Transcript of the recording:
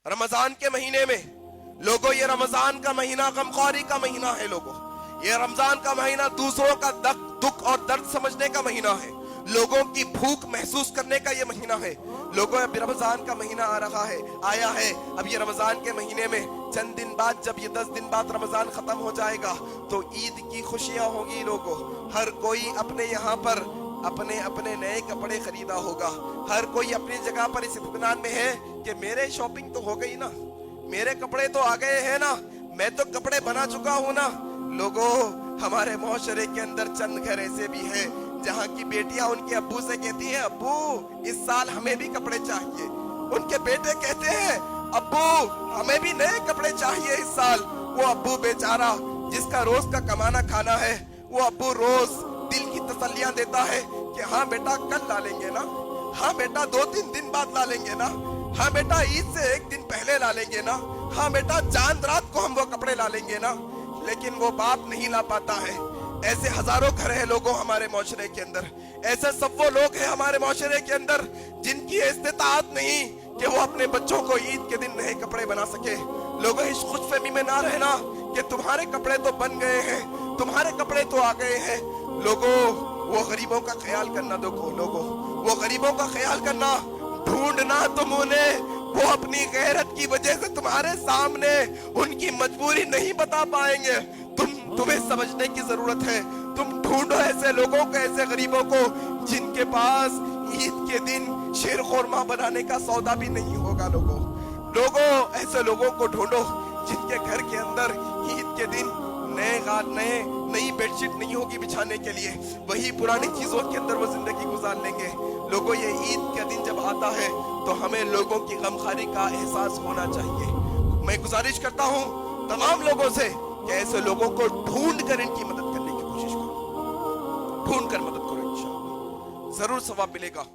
रमजान के महीने में लोगों, ये रमजान का महीना गमख्वारी का महीना है लोगों। ये रमजान का महीना दूसरों का दुख और दर्द समझने का महीना है, लोगों की भूख महसूस करने का ये महीना है लोगों। अब रमजान का महीना आ रहा है, आया है। अब ये रमजान के महीने में चंद दिन बाद, जब ये 10 दिन बाद रमजान खत्म हो जाएगा, तो ईद की खुशियां होगी लोगों। हर कोई अपने यहाँ पर अपने अपने नए कपड़े खरीदा होगा। हर कोई अपनी जगह पर इस इत्मीनान में है कि मेरे शॉपिंग तो हो गई ना, मेरे कपड़े तो आ गए हैं ना, मैं तो कपड़े बना चुका हूं ना। लोगों, हमारे मुआशरे के अंदर चंद घर ऐसे भी हैं जहां की बेटियां उनके अब्बू से कहती हैं, अब्बू इस साल हमें भी कपड़े चाहिए। उनके बेटे कहते हैं, अब्बू हमें भी नए कपड़े चाहिए इस साल। वो अब्बू बेचारा जिसका रोज का कमाना खाना है, वो अब्बू रोज दिल की तसल्लियां देता है कि हाँ बेटा कल ला लेंगे ना, हाँ बेटा 2-3 दिन बाद ला लेंगे ना, हाँ बेटा ईद से 1 दिन पहले ला लेंगे ना, हाँ बेटा चांद रात को हम वो कपड़े ला लेंगे ना। लेकिन वो बाप नहीं ला पाता है। ऐसे हजारों घर है लोगों हमारे मुआशरे के अंदर। ऐसे सब वो लोग हैं हमारे मुआशरे के अंदर जिनकी इस्तिताअत नहीं कि वो अपने बच्चों को ईद के दिन नए कपड़े बना सके। लोगों, इस खुशफहमी में ना रहना कि तुम्हारे कपड़े तो बन गए हैं, तुम्हारे कपड़े तो आ गए हैं। लोगों, वो गरीबों का ख्याल करना। देखो लोगों, वो गरीबों का ख्याल करना, ढूंढना तुम उन्हें। वो अपनी गैरत की वजह से तुम्हारे सामने उनकी मजबूरी नहीं बता पाएंगे। तुम्हें समझने की जरूरत है। तुम ढूंढो ऐसे लोगों को, ऐसे गरीबों को जिनके पास ईद के दिन शीर खुरमा बनाने का सौदा भी नहीं होगा। लोगों, ऐसे लोगों को ढूंढो जिनके घर के अंदर ईद के दिन नई बेडशीट नहीं होगी बिछाने के लिए, वही पुरानी चीजों के अंदर वो जिंदगी गुजार लेंगे। लोगों, ये ईद का दिन जब आता है तो हमें लोगों की गमखारी का एहसास होना चाहिए। मैं गुजारिश करता हूँ तमाम लोगों से कि ऐसे लोगों को ढूंढ कर इनकी मदद करने की कोशिश करो, ढूंढ कर मदद करो, इंशाअल्लाह जरूर सवाब मिलेगा।